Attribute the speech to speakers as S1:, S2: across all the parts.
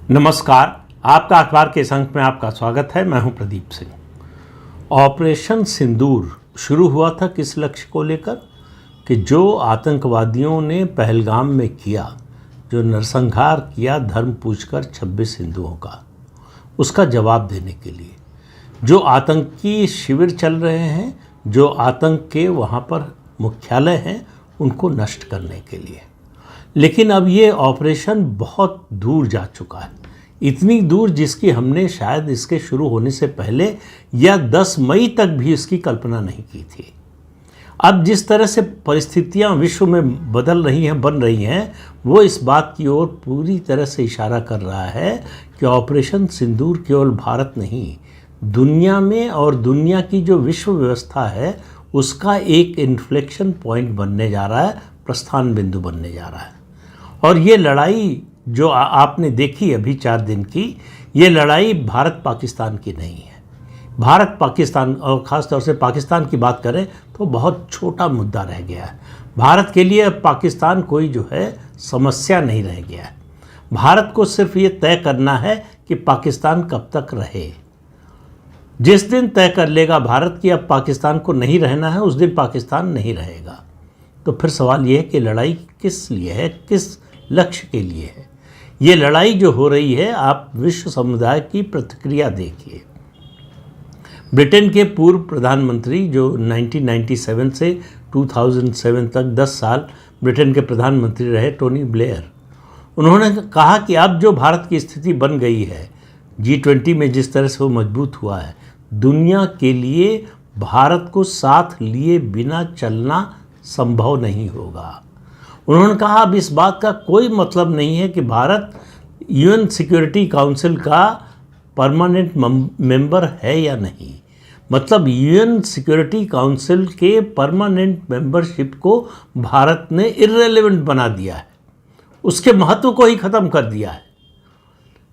S1: नमस्कार। आपका अखबार के इस अंक में आपका स्वागत है। मैं हूं प्रदीप सिंह। ऑपरेशन सिंदूर शुरू हुआ था किस लक्ष्य को लेकर कि जो आतंकवादियों ने पहलगाम में किया, जो नरसंहार किया धर्म पूछकर 26 हिंदुओं का, उसका जवाब देने के लिए। जो आतंकी शिविर चल रहे हैं, जो आतंक के वहाँ पर मुख्यालय हैं, उनको नष्ट करने के लिए। लेकिन अब ये ऑपरेशन बहुत दूर जा चुका है, इतनी दूर जिसकी हमने शायद इसके शुरू होने से पहले या 10 मई तक भी इसकी कल्पना नहीं की थी। अब जिस तरह से परिस्थितियां विश्व में बदल रही हैं, बन रही हैं, वो इस बात की ओर पूरी तरह से इशारा कर रहा है कि ऑपरेशन सिंदूर केवल भारत नहीं, दुनिया में और दुनिया की जो विश्व व्यवस्था है उसका एक इन्फ्लेक्शन पॉइंट बनने जा रहा है, प्रस्थान बिंदु बनने जा रहा है। और ये लड़ाई जो आपने देखी अभी 4 दिन की, ये लड़ाई भारत पाकिस्तान की नहीं है। भारत पाकिस्तान और ख़ास तौर से पाकिस्तान की बात करें तो बहुत छोटा मुद्दा रह गया है। भारत के लिए अब पाकिस्तान कोई जो है समस्या नहीं रह गया है। भारत को सिर्फ ये तय करना है कि पाकिस्तान कब तक रहे। जिस दिन तय कर लेगा भारत कि अब पाकिस्तान को नहीं रहना है, उस दिन पाकिस्तान नहीं रहेगा। तो फिर सवाल ये है कि लड़ाई किस लिए है, किस लक्ष्य के लिए है। ये लड़ाई जो हो रही है, आप विश्व समुदाय की प्रतिक्रिया देखिए। ब्रिटेन के पूर्व प्रधानमंत्री जो 1997 से 2007 तक 10 साल ब्रिटेन के प्रधानमंत्री रहे, टोनी ब्लेयर, उन्होंने कहा कि अब जो भारत की स्थिति बन गई है, G20 में जिस तरह से वो मजबूत हुआ है, दुनिया के लिए भारत को साथ लिए बिना चलना संभव नहीं होगा। उन्होंने कहा अब इस बात का कोई मतलब नहीं है कि भारत UN सिक्योरिटी काउंसिल का परमानेंट मेंबर है या नहीं। मतलब UN सिक्योरिटी काउंसिल के परमानेंट मेंबरशिप को भारत ने इर्रेलेवेंट बना दिया है, उसके महत्व को ही ख़त्म कर दिया है।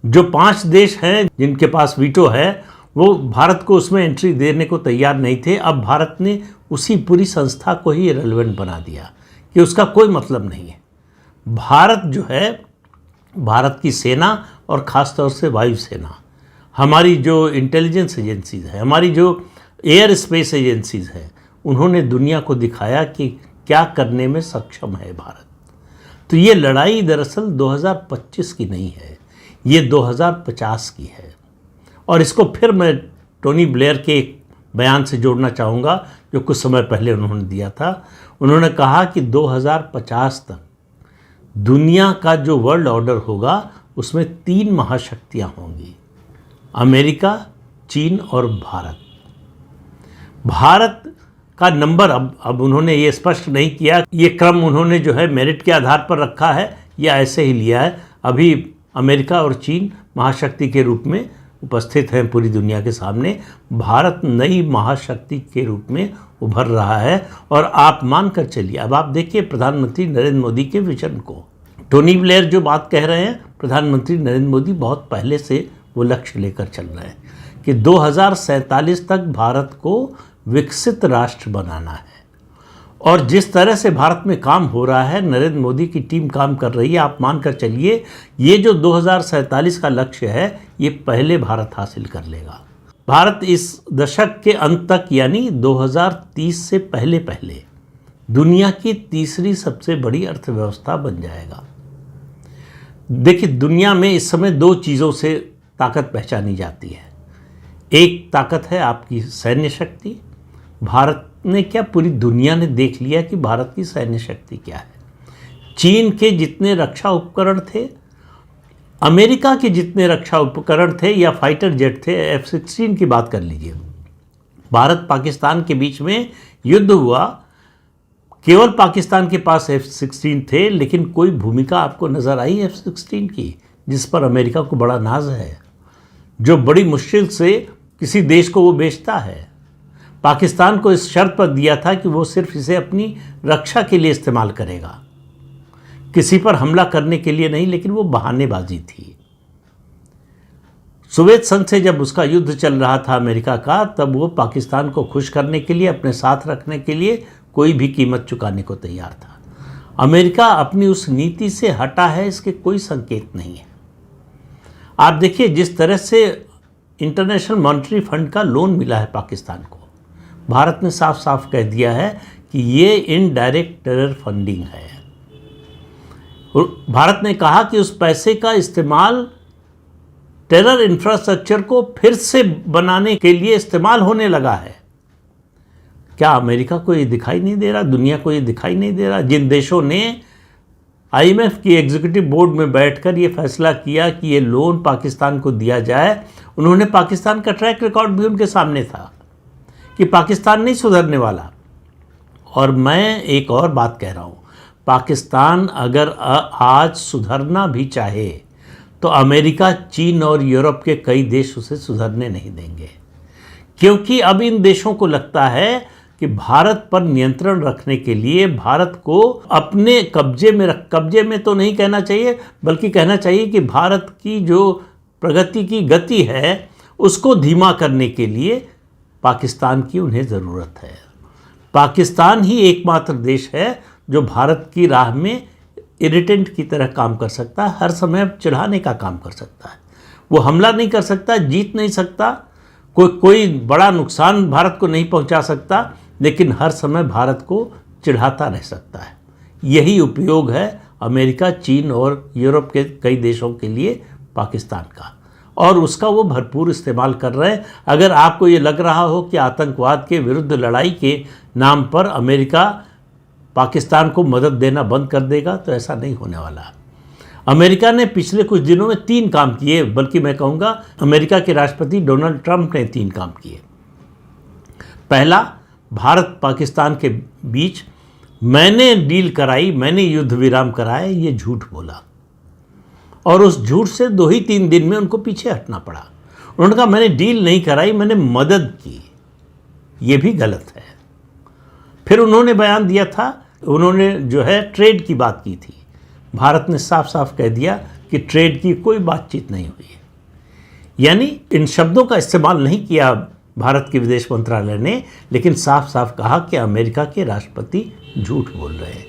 S1: जो 5 देश हैं जिनके पास वीटो है, वो भारत को उसमें एंट्री देने को तैयार नहीं थे। अब भारत ने उसी पूरी संस्था को ही इर्रेलेवेंट बना दिया कि उसका कोई मतलब नहीं है। भारत जो है, भारत की सेना और ख़ास तौर से वायुसेना, हमारी जो इंटेलिजेंस एजेंसीज़ है, हमारी जो एयर स्पेस एजेंसीज़ है, उन्होंने दुनिया को दिखाया कि क्या करने में सक्षम है भारत। तो ये लड़ाई दरअसल 2025 की नहीं है, ये 2050 की है। और इसको फिर मैं टोनी ब्लेयर के एक बयान से जोड़ना चाहूँगा जो कुछ समय पहले उन्होंने दिया था। उन्होंने कहा कि 2050 तक दुनिया का जो वर्ल्ड ऑर्डर होगा उसमें 3 महाशक्तियाँ होंगी, अमेरिका, चीन और भारत। भारत का नंबर अब उन्होंने ये स्पष्ट नहीं किया, ये क्रम उन्होंने जो है मेरिट के आधार पर रखा है या ऐसे ही लिया है। अभी अमेरिका और चीन महाशक्ति के रूप में उपस्थित हैं पूरी दुनिया के सामने। भारत नई महाशक्ति के रूप में उभर रहा है। और आप मान कर चलिए, अब आप देखिए प्रधानमंत्री नरेंद्र मोदी के विजन को। टोनी ब्लेयर जो बात कह रहे हैं, प्रधानमंत्री नरेंद्र मोदी बहुत पहले से वो लक्ष्य लेकर चल रहे हैं कि 2047 तक भारत को विकसित राष्ट्र बनाना है। और जिस तरह से भारत में काम हो रहा है, नरेंद्र मोदी की टीम काम कर रही है, आप मानकर चलिए ये जो 2047 का लक्ष्य है, ये पहले भारत हासिल कर लेगा। भारत इस दशक के अंत तक यानी 2030 से पहले दुनिया की तीसरी सबसे बड़ी अर्थव्यवस्था बन जाएगा। देखिए, दुनिया में इस समय 2 चीज़ों से ताकत पहचानी जाती है। एक ताकत है आपकी सैन्य शक्ति। भारत ने क्या, पूरी दुनिया ने देख लिया कि भारत की सैन्य शक्ति क्या है। चीन के जितने रक्षा उपकरण थे, अमेरिका के जितने रक्षा उपकरण थे या फाइटर जेट थे, F-16 की बात कर लीजिए, भारत पाकिस्तान के बीच में युद्ध हुआ, केवल पाकिस्तान के पास F-16 थे, लेकिन कोई भूमिका आपको नज़र आई F-16 की जिस पर अमेरिका को बड़ा नाज है, जो बड़ी मुश्किल से किसी देश को वो बेचता है। पाकिस्तान को इस शर्त पर दिया था कि वो सिर्फ इसे अपनी रक्षा के लिए इस्तेमाल करेगा, किसी पर हमला करने के लिए नहीं। लेकिन वो बहानेबाजी थी। सोवियत संघ से जब उसका युद्ध चल रहा था अमेरिका का, तब वो पाकिस्तान को खुश करने के लिए, अपने साथ रखने के लिए कोई भी कीमत चुकाने को तैयार था। अमेरिका अपनी उस नीति से हटा है, इसके कोई संकेत नहीं है। आप देखिए जिस तरह से इंटरनेशनल मॉनेटरी फंड का लोन मिला है पाकिस्तान को, भारत ने साफ साफ कह दिया है कि ये इनडायरेक्ट टेरर फंडिंग है। भारत ने कहा कि उस पैसे का इस्तेमाल टेरर इंफ्रास्ट्रक्चर को फिर से बनाने के लिए इस्तेमाल होने लगा है। क्या अमेरिका को ये दिखाई नहीं दे रहा, दुनिया को ये दिखाई नहीं दे रहा? जिन देशों ने आईएमएफ की एग्जीक्यूटिव बोर्ड में बैठकर ये फैसला किया कि ये लोन पाकिस्तान को दिया जाए, उन्होंने पाकिस्तान का ट्रैक रिकॉर्ड भी उनके सामने था कि पाकिस्तान नहीं सुधरने वाला। और मैं एक और बात कह रहा हूँ, पाकिस्तान अगर आज सुधरना भी चाहे तो अमेरिका, चीन और यूरोप के कई देश उसे सुधरने नहीं देंगे, क्योंकि अब इन देशों को लगता है कि भारत पर नियंत्रण रखने के लिए भारत को अपने कब्जे में तो नहीं कहना चाहिए, बल्कि कहना चाहिए कि भारत की जो प्रगति की गति है उसको धीमा करने के लिए पाकिस्तान की उन्हें ज़रूरत है। पाकिस्तान ही एकमात्र देश है जो भारत की राह में इरिटेंट की तरह काम कर सकता है, हर समय चिढ़ाने का काम कर सकता है। वो हमला नहीं कर सकता, जीत नहीं सकता, कोई बड़ा नुकसान भारत को नहीं पहुंचा सकता, लेकिन हर समय भारत को चिढ़ाता रह सकता है। यही उपयोग है अमेरिका, चीन और यूरोप के कई देशों के लिए पाकिस्तान का, और उसका वो भरपूर इस्तेमाल कर रहे हैं। अगर आपको ये लग रहा हो कि आतंकवाद के विरुद्ध लड़ाई के नाम पर अमेरिका पाकिस्तान को मदद देना बंद कर देगा, तो ऐसा नहीं होने वाला। अमेरिका ने पिछले कुछ दिनों में 3 काम किए, बल्कि मैं कहूँगा अमेरिका के राष्ट्रपति डोनाल्ड ट्रंप ने 3 काम किए। पहला, भारत पाकिस्तान के बीच मैंने डील कराई, मैंने युद्ध विराम कराया, ये झूठ बोला, और उस झूठ से 2 ही 3 दिन में उनको पीछे हटना पड़ा। उन्होंने कहा मैंने डील नहीं कराई, मैंने मदद की। ये भी गलत है। फिर उन्होंने बयान दिया था, उन्होंने जो है ट्रेड की बात की थी। भारत ने साफ साफ कह दिया कि ट्रेड की कोई बातचीत नहीं हुई है। यानी इन शब्दों का इस्तेमाल नहीं किया भारत के विदेश मंत्रालय ने, लेकिन साफ साफ कहा कि अमेरिका के राष्ट्रपति झूठ बोल रहे हैं।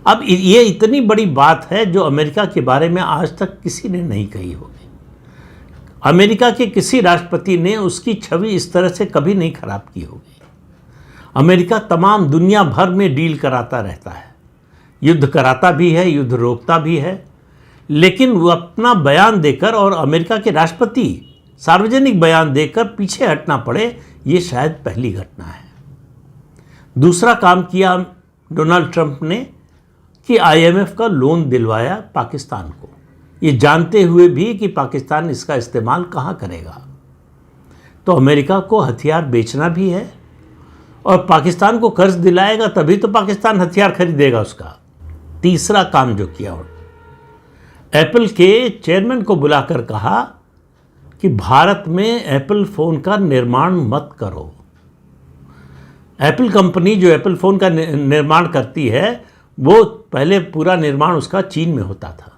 S1: अब ये इतनी बड़ी बात है जो अमेरिका के बारे में आज तक किसी ने नहीं कही होगी। अमेरिका के किसी राष्ट्रपति ने उसकी छवि इस तरह से कभी नहीं खराब की होगी। अमेरिका तमाम दुनिया भर में डील कराता रहता है, युद्ध कराता भी है, युद्ध रोकता भी है, लेकिन वो अपना बयान देकर और अमेरिका के राष्ट्रपति सार्वजनिक बयान देकर पीछे हटना पड़े, ये शायद पहली घटना है। दूसरा काम किया डोनाल्ड ट्रंप ने कि आईएमएफ का लोन दिलवाया पाकिस्तान को, ये जानते हुए भी कि पाकिस्तान इसका इस्तेमाल कहाँ करेगा। तो अमेरिका को हथियार बेचना भी है और पाकिस्तान को कर्ज दिलाएगा, तभी तो पाकिस्तान हथियार खरीदेगा उसका। तीसरा काम जो किया, एप्पल के चेयरमैन को बुलाकर कहा कि भारत में एप्पल फ़ोन का निर्माण मत करो। एप्पल कंपनी जो एप्पल फ़ोन का निर्माण करती है, वो पहले पूरा निर्माण उसका चीन में होता था,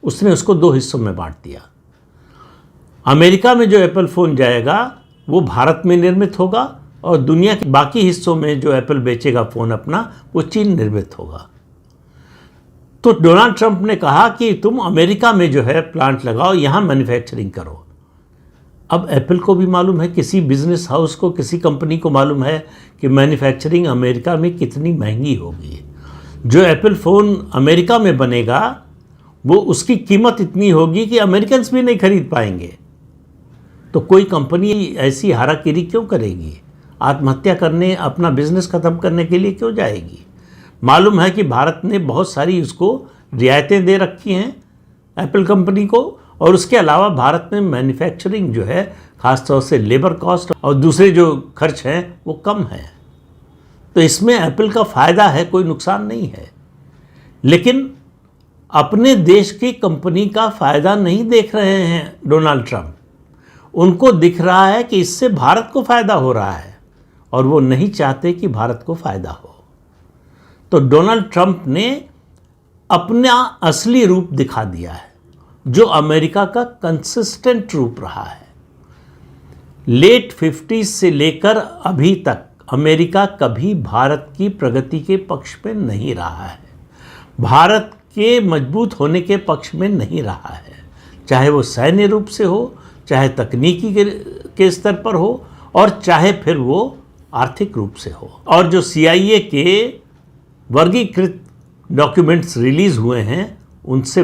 S1: उसने उसको 2 हिस्सों में बांट दिया। अमेरिका में जो एप्पल फ़ोन जाएगा वो भारत में निर्मित होगा, और दुनिया के बाकी हिस्सों में जो एप्पल बेचेगा फ़ोन अपना, वो चीन निर्मित होगा। तो डोनाल्ड ट्रंप ने कहा कि तुम अमेरिका में जो है प्लांट लगाओ, यहाँ मैन्युफैक्चरिंग करो। अब एप्पल को भी मालूम है, किसी बिजनेस हाउस को, किसी कंपनी को मालूम है कि मैन्युफैक्चरिंग अमेरिका में कितनी महंगी होगी। जो एप्पल फ़ोन अमेरिका में बनेगा वो उसकी कीमत इतनी होगी कि अमेरिकन्स भी नहीं खरीद पाएंगे। तो कोई कंपनी ऐसी हाराकिरी क्यों करेगी, आत्महत्या करने, अपना बिजनेस ख़त्म करने के लिए क्यों जाएगी। मालूम है कि भारत ने बहुत सारी उसको रियायतें दे रखी हैं एप्पल कंपनी को, और उसके अलावा भारत में मैन्युफैक्चरिंग जो है, ख़ासतौर से लेबर कॉस्ट और दूसरे जो खर्च हैं वो कम है। तो इसमें एप्पल का फ़ायदा है, कोई नुकसान नहीं है। लेकिन अपने देश की कंपनी का फ़ायदा नहीं देख रहे हैं डोनाल्ड ट्रंप। उनको दिख रहा है कि इससे भारत को फ़ायदा हो रहा है, और वो नहीं चाहते कि भारत को फ़ायदा हो। तो डोनाल्ड ट्रंप ने अपना असली रूप दिखा दिया है, जो अमेरिका का कंसिस्टेंट रूप रहा है। लेट 50s से लेकर अभी तक अमेरिका कभी भारत की प्रगति के पक्ष में नहीं रहा है, भारत के मजबूत होने के पक्ष में नहीं रहा है। चाहे वो सैन्य रूप से हो, चाहे तकनीकी के स्तर पर हो, और चाहे फिर वो आर्थिक रूप से हो। और जो CIA के वर्गीकृत डॉक्यूमेंट्स रिलीज़ हुए हैं, उनसे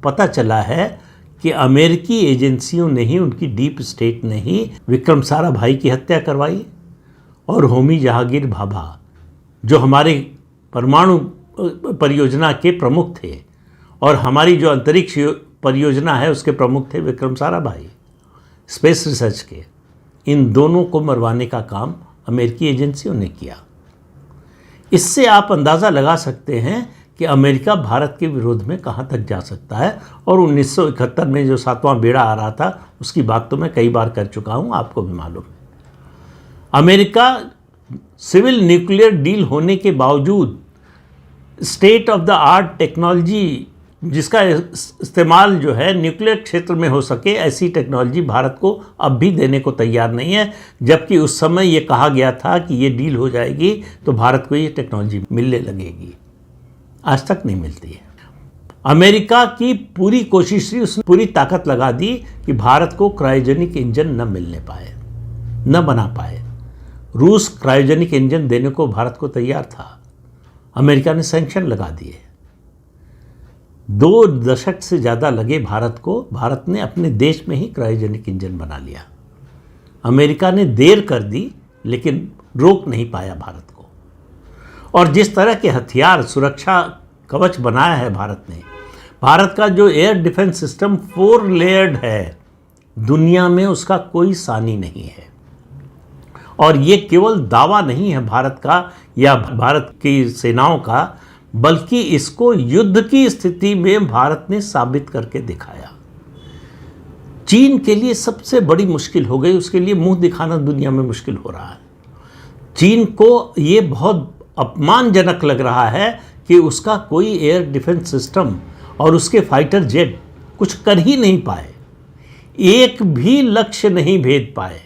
S1: पता चला है कि अमेरिकी एजेंसियों ने ही, उनकी डीप स्टेट ने ही विक्रम साराभाई की हत्या करवाई, और होमी जहांगीर भाभा जो हमारे परमाणु परियोजना के प्रमुख थे, और हमारी जो अंतरिक्ष परियोजना है उसके प्रमुख थे विक्रम साराभाई, स्पेस रिसर्च के। इन दोनों को मरवाने का काम अमेरिकी एजेंसियों ने किया। इससे आप अंदाज़ा लगा सकते हैं कि अमेरिका भारत के विरोध में कहाँ तक जा सकता है। और 1971 में जो 7वां बेड़ा आ रहा था, उसकी बात तो मैं कई बार कर चुका हूँ, आपको भी मालूम है। अमेरिका सिविल न्यूक्लियर डील होने के बावजूद state of the art technology, जिसका इस्तेमाल जो है न्यूक्लियर क्षेत्र में हो सके, ऐसी टेक्नोलॉजी भारत को अब भी देने को तैयार नहीं है। जबकि उस समय ये कहा गया था कि ये डील हो जाएगी तो भारत को ये टेक्नोलॉजी मिलने लगेगी। आज तक नहीं मिलती है। अमेरिका की पूरी कोशिश थी, उसने पूरी ताकत लगा दी कि भारत को क्रायोजेनिक इंजन न मिलने पाए, न बना पाए। रूस क्रायोजेनिक इंजन देने को भारत को तैयार था, अमेरिका ने सैंक्शन लगा दिए। 2 दशक से ज़्यादा लगे भारत को, भारत ने अपने देश में ही क्रायोजेनिक इंजन बना लिया। अमेरिका ने देर कर दी लेकिन रोक नहीं पाया भारत को। और जिस तरह के हथियार, सुरक्षा कवच बनाया है भारत ने, भारत का जो एयर डिफेंस सिस्टम 4 लेयर्ड है, दुनिया में उसका कोई सानी नहीं है। और ये केवल दावा नहीं है भारत का या भारत की सेनाओं का, बल्कि इसको युद्ध की स्थिति में भारत ने साबित करके दिखाया। चीन के लिए सबसे बड़ी मुश्किल हो गई, उसके लिए मुंह दिखाना दुनिया में मुश्किल हो रहा है। चीन को ये बहुत अपमानजनक लग रहा है कि उसका कोई एयर डिफेंस सिस्टम और उसके फाइटर जेट कुछ कर ही नहीं पाए, एक भी लक्ष्य नहीं भेद पाए,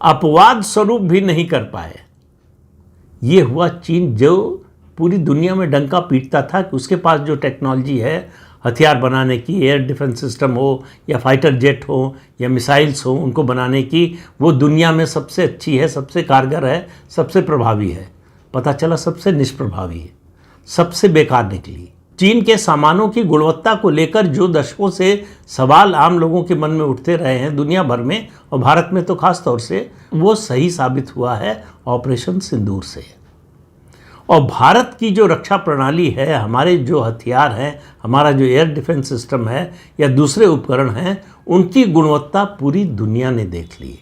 S1: अपवाद स्वरूप भी नहीं कर पाए। ये हुआ चीन जो पूरी दुनिया में डंका पीटता था कि उसके पास जो टेक्नोलॉजी है हथियार बनाने की, एयर डिफेंस सिस्टम हो या फाइटर जेट हो या मिसाइल्स हो, उनको बनाने की, वो दुनिया में सबसे अच्छी है, सबसे कारगर है, सबसे प्रभावी है। पता चला सबसे निष्प्रभावी है, सबसे बेकार निकली। चीन के सामानों की गुणवत्ता को लेकर जो दशकों से सवाल आम लोगों के मन में उठते रहे हैं दुनिया भर में, और भारत में तो खास तौर से, वो सही साबित हुआ है ऑपरेशन सिंदूर से। और भारत की जो रक्षा प्रणाली है, हमारे जो हथियार हैं, हमारा जो एयर डिफेंस सिस्टम है या दूसरे उपकरण हैं, उनकी गुणवत्ता पूरी दुनिया ने देख ली।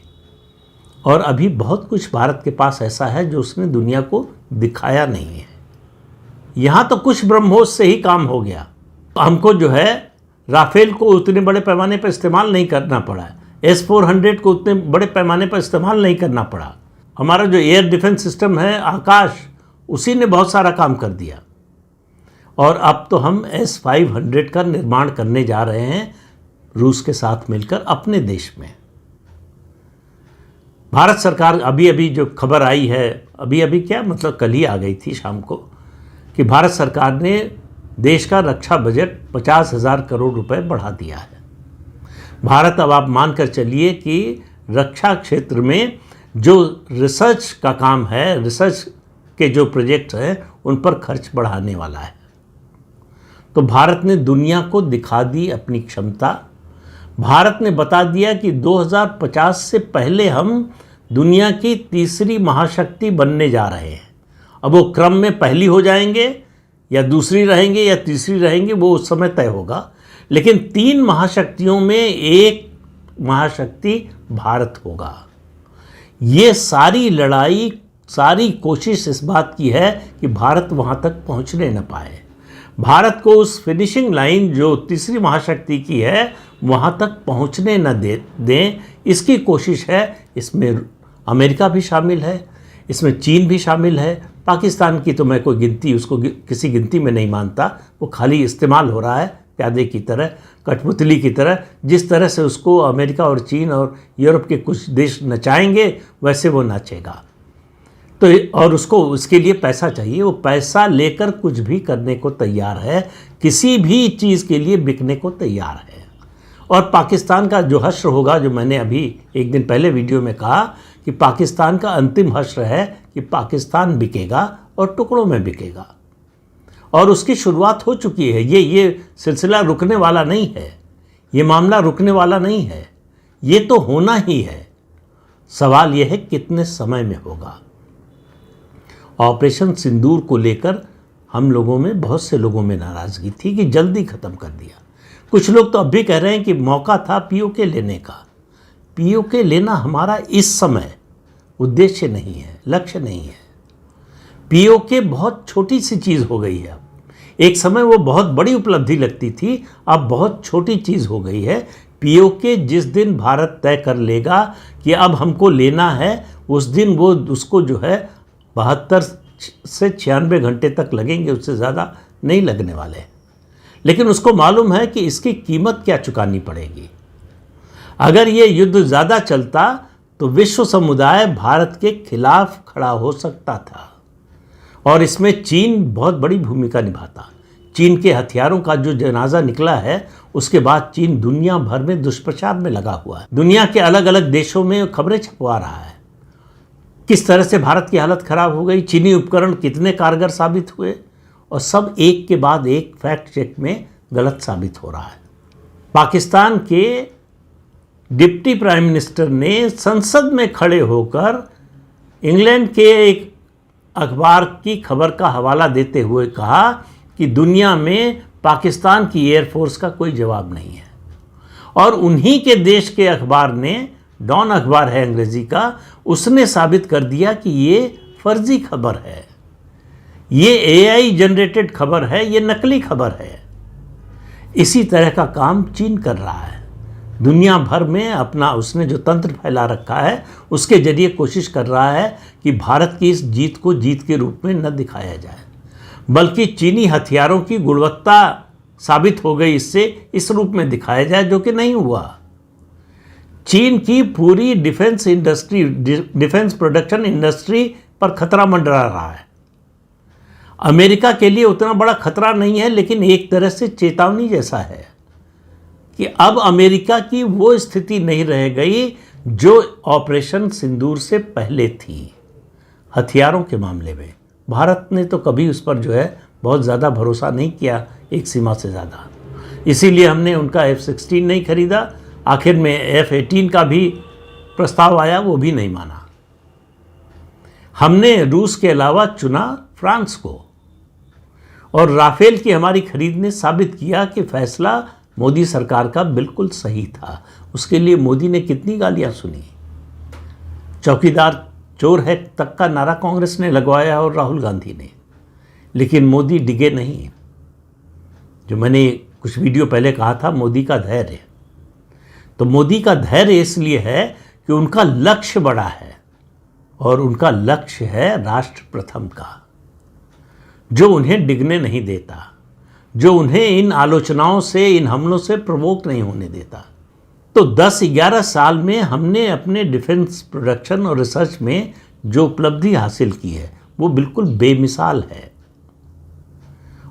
S1: और अभी बहुत कुछ भारत के पास ऐसा है जो उसने दुनिया को दिखाया नहीं है। यहाँ तो कुछ ब्रह्मोस से ही काम हो गया। हमको जो है राफेल को उतने बड़े पैमाने पर इस्तेमाल नहीं करना पड़ा, S-400 को उतने बड़े पैमाने पर इस्तेमाल नहीं करना पड़ा। हमारा जो एयर डिफेंस सिस्टम है आकाश, उसी ने बहुत सारा काम कर दिया। और अब तो हम S-500 का निर्माण करने जा रहे हैं रूस के साथ मिलकर अपने देश में। भारत सरकार, अभी जो खबर आई है, अभी क्या मतलब कल ही आ गई थी शाम को, कि भारत सरकार ने देश का रक्षा बजट 50,000 करोड़ रुपए बढ़ा दिया है। भारत, अब आप मानकर चलिए कि रक्षा क्षेत्र में जो रिसर्च का काम है, रिसर्च के जो प्रोजेक्ट हैं, उन पर खर्च बढ़ाने वाला है। तो भारत ने दुनिया को दिखा दी अपनी क्षमता। भारत ने बता दिया कि 2050 से पहले हम दुनिया की तीसरी महाशक्ति बनने जा रहे हैं। अब वो क्रम में पहली हो जाएंगे या दूसरी रहेंगे या तीसरी रहेंगे, वो उस समय तय होगा। लेकिन 3 महाशक्तियों में एक महाशक्ति भारत होगा। ये सारी लड़ाई, सारी कोशिश इस बात की है कि भारत वहाँ तक पहुँचने न पाए। भारत को उस फिनिशिंग लाइन जो तीसरी महाशक्ति की है, वहाँ तक पहुँचने न दें, इसकी कोशिश है। इसमें अमेरिका भी शामिल है, इसमें चीन भी शामिल है। पाकिस्तान की तो मैं कोई गिनती, उसको किसी गिनती में नहीं मानता। वो खाली इस्तेमाल हो रहा है प्यादे की तरह, कठपुतली की तरह। जिस तरह से उसको अमेरिका और चीन और यूरोप के कुछ देश नचाएंगे, वैसे वो नाचेगा। तो और उसको उसके लिए पैसा चाहिए, वो पैसा लेकर कुछ भी करने को तैयार है, किसी भी चीज़ के लिए बिकने को तैयार है। और पाकिस्तान का जो हश्र होगा, जो मैंने अभी एक दिन पहले वीडियो में कहा कि पाकिस्तान का अंतिम हश्र है कि पाकिस्तान बिकेगा और टुकड़ों में बिकेगा, और उसकी शुरुआत हो चुकी है। ये सिलसिला रुकने वाला नहीं है, ये मामला रुकने वाला नहीं है, ये तो होना ही है। सवाल यह है कितने समय में होगा। ऑपरेशन सिंदूर को लेकर हम लोगों में, बहुत से लोगों में नाराज़गी थी कि जल्दी ख़त्म कर दिया। कुछ लोग तो अब भी कह रहे हैं कि मौका था पीओके लेने का। पीओके लेना हमारा इस समय उद्देश्य नहीं है, लक्ष्य नहीं है। पीओके बहुत छोटी सी चीज़ हो गई है अब। एक समय वो बहुत बड़ी उपलब्धि लगती थी, अब बहुत छोटी चीज़ हो गई है। पीओके जिस दिन भारत तय कर लेगा कि अब हमको लेना है, उस दिन वो उसको जो है 72 से 96 घंटे तक लगेंगे, उससे ज़्यादा नहीं लगने वाले। लेकिन उसको मालूम है कि इसकी कीमत क्या चुकानी पड़ेगी। अगर ये युद्ध ज़्यादा चलता तो विश्व समुदाय भारत के खिलाफ खड़ा हो सकता था, और इसमें चीन बहुत बड़ी भूमिका निभाता। चीन के हथियारों का जो जनाजा निकला है, उसके बाद चीन दुनिया भर में दुष्प्रचार में लगा हुआ है। दुनिया के अलग अलग देशों में खबरें छपवा रहा है किस तरह से भारत की हालत खराब हो गई, चीनी उपकरण कितने कारगर साबित हुए, और सब एक के बाद एक फैक्ट चेक में गलत साबित हो रहा है। पाकिस्तान के डिप्टी प्राइम मिनिस्टर ने संसद में खड़े होकर इंग्लैंड के एक अखबार की खबर का हवाला देते हुए कहा कि दुनिया में पाकिस्तान की एयरफोर्स का कोई जवाब नहीं है। और उन्हीं के देश के अखबार ने, डॉन अखबार है अंग्रेजी का, उसने साबित कर दिया कि ये फर्जी खबर है, ये एआई जनरेटेड खबर है, ये नकली खबर है। इसी तरह का काम चीन कर रहा है। दुनिया भर में अपना उसने जो तंत्र फैला रखा है, उसके जरिए कोशिश कर रहा है कि भारत की इस जीत को जीत के रूप में न दिखाया जाए, बल्कि चीनी हथियारों की गुणवत्ता साबित हो गई इससे इस रूप में दिखाया जाए, जो कि नहीं हुआ। चीन की पूरी defence industry, defence production industry पर खतरा मंडरा रहा है। अमेरिका के लिए उतना बड़ा खतरा नहीं है, लेकिन एक तरह से चेतावनी जैसा है कि अब अमेरिका की वो स्थिति नहीं रह गई जो ऑपरेशन सिंदूर से पहले थी। हथियारों के मामले में भारत ने तो कभी उस पर जो है बहुत ज़्यादा भरोसा नहीं किया, एक सीमा से ज़्यादा। इसीलिए हमने उनका F-16 नहीं खरीदा। आखिर में F-18 का भी प्रस्ताव आया, वो भी नहीं माना। हमने रूस के अलावा चुना फ्रांस को, और राफेल की हमारी खरीद ने साबित किया कि फैसला मोदी सरकार का बिल्कुल सही था। उसके लिए मोदी ने कितनी गालियां सुनी। चौकीदार चोर है तक का नारा कांग्रेस ने लगवाया और राहुल गांधी ने, लेकिन मोदी डिगे नहीं। जो मैंने कुछ वीडियो पहले कहा था, मोदी का धैर्य, तो मोदी का धैर्य इसलिए है कि उनका लक्ष्य बड़ा है, और उनका लक्ष्य है राष्ट्र प्रथम का, जो उन्हें डिगने नहीं देता, जो उन्हें इन आलोचनाओं से, इन हमलों से प्रवोक नहीं होने देता। तो 10-11 साल में हमने अपने डिफेंस प्रोडक्शन और रिसर्च में जो उपलब्धि हासिल की है, वो बिल्कुल बेमिसाल है,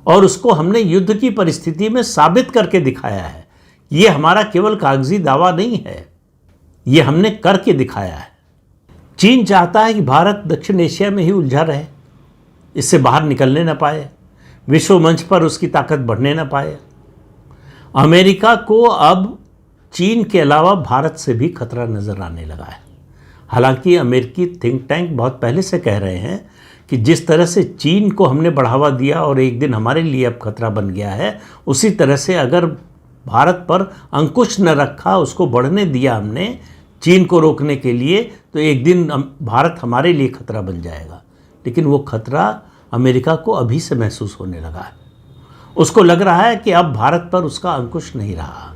S1: और उसको हमने युद्ध की परिस्थिति में साबित करके दिखाया है। ये हमारा केवल कागजी दावा नहीं है, ये हमने करके दिखाया है। चीन चाहता है कि भारत दक्षिण एशिया में ही उलझा रहे, इससे बाहर निकलने न पाए, विश्व मंच पर उसकी ताकत बढ़ने न पाए। अमेरिका को अब चीन के अलावा भारत से भी खतरा नज़र आने लगा है। हालांकि अमेरिकी थिंक टैंक बहुत पहले से कह रहे हैं कि जिस तरह से चीन को हमने बढ़ावा दिया और एक दिन हमारे लिए अब खतरा बन गया है, उसी तरह से अगर भारत पर अंकुश न रखा, उसको बढ़ने दिया हमने चीन को रोकने के लिए, तो एक दिन भारत हमारे लिए खतरा बन जाएगा। लेकिन वो खतरा अमेरिका को अभी से महसूस होने लगा है। उसको लग रहा है कि अब भारत पर उसका अंकुश नहीं रहा,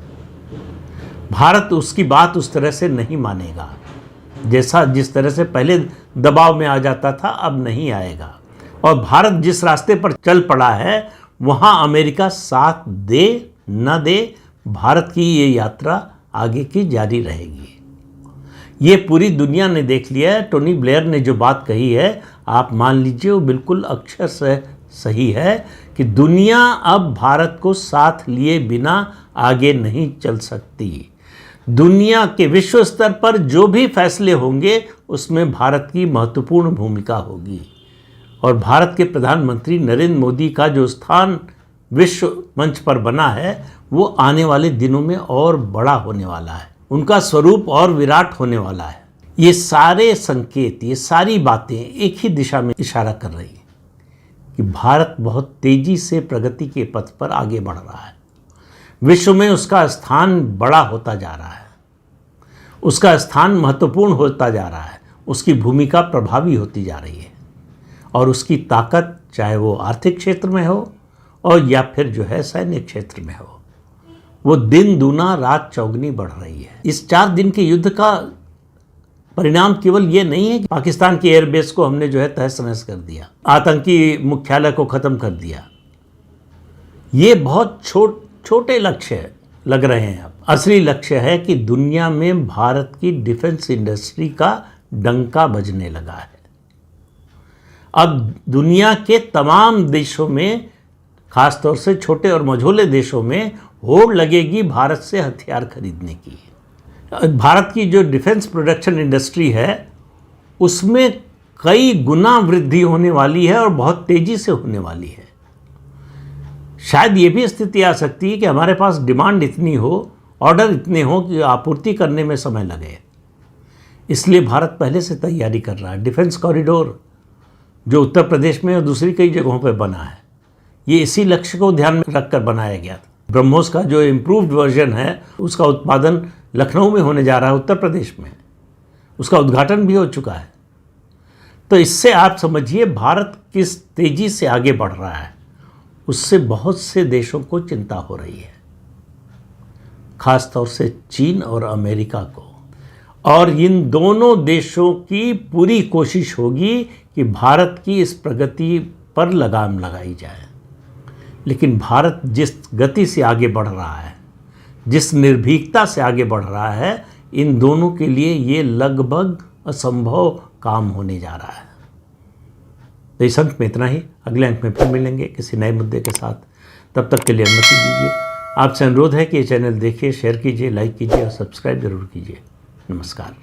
S1: भारत उसकी बात उस तरह से नहीं मानेगा, जिस तरह से पहले दबाव में आ जाता था, अब नहीं आएगा। और भारत जिस रास्ते पर चल पड़ा है, वहाँ अमेरिका साथ दे न दे, भारत की ये यात्रा आगे की जारी रहेगी। ये पूरी दुनिया ने देख लिया है। टोनी ब्लेयर ने जो बात कही है, आप मान लीजिए वो बिल्कुल अक्षर से सही है कि दुनिया अब भारत को साथ लिए बिना आगे नहीं चल सकती। दुनिया के विश्व स्तर पर जो भी फैसले होंगे उसमें भारत की महत्वपूर्ण भूमिका होगी और भारत के प्रधानमंत्री नरेंद्र मोदी का जो स्थान विश्व मंच पर बना है वो आने वाले दिनों में और बड़ा होने वाला है, उनका स्वरूप और विराट होने वाला है। ये सारे संकेत, ये सारी बातें एक ही दिशा में इशारा कर रही हैं कि भारत बहुत तेजी से प्रगति के पथ पर आगे बढ़ रहा है। विश्व में उसका स्थान बड़ा होता जा रहा है, उसका स्थान महत्वपूर्ण होता जा रहा है, उसकी भूमिका प्रभावी होती जा रही है और उसकी ताकत चाहे वो आर्थिक क्षेत्र में हो और या फिर जो है सैन्य क्षेत्र में हो, वो दिन दूना रात चौगनी बढ़ रही है। इस 4 दिन के युद्ध का परिणाम केवल ये नहीं है कि पाकिस्तान के एयरबेस को हमने जो है तहस नहस कर दिया, आतंकी मुख्यालय को ख़त्म कर दिया। ये बहुत छोटे लक्ष्य लग रहे हैं। अब असली लक्ष्य है कि दुनिया में भारत की डिफेंस इंडस्ट्री का डंका बजने लगा है। अब दुनिया के तमाम देशों में, खासतौर से छोटे और मझोले देशों में होड़ लगेगी भारत से हथियार खरीदने की। भारत की जो डिफेंस प्रोडक्शन इंडस्ट्री है उसमें कई गुना वृद्धि होने वाली है और बहुत तेज़ी से होने वाली है। शायद ये भी स्थिति आ सकती है कि हमारे पास डिमांड इतनी हो, ऑर्डर इतने हो कि आपूर्ति करने में समय लगे। इसलिए भारत पहले से तैयारी कर रहा है। डिफेंस कॉरिडोर जो उत्तर प्रदेश में और दूसरी कई जगहों पर बना है, ये इसी लक्ष्य को ध्यान में रखकर बनाया गया था। ब्रह्मोस का जो इम्प्रूव्ड वर्जन है उसका उत्पादन लखनऊ में होने जा रहा है, उत्तर प्रदेश में। उसका उद्घाटन भी हो चुका है। तो इससे आप समझिए भारत किस तेज़ी से आगे बढ़ रहा है। उससे बहुत से देशों को चिंता हो रही है, खासतौर से चीन और अमेरिका को। और इन दोनों देशों की पूरी कोशिश होगी कि भारत की इस प्रगति पर लगाम लगाई जाए। लेकिन भारत जिस गति से आगे बढ़ रहा है, जिस निर्भीकता से आगे बढ़ रहा है, इन दोनों के लिए ये लगभग असंभव काम होने जा रहा है। तो इस अंक में इतना ही। अगले अंक में फिर मिलेंगे किसी नए मुद्दे के साथ। तब तक के लिए अनुमति दीजिए। आपसे अनुरोध है कि ये चैनल देखिए, शेयर कीजिए, लाइक कीजिए और सब्सक्राइब जरूर कीजिए। नमस्कार।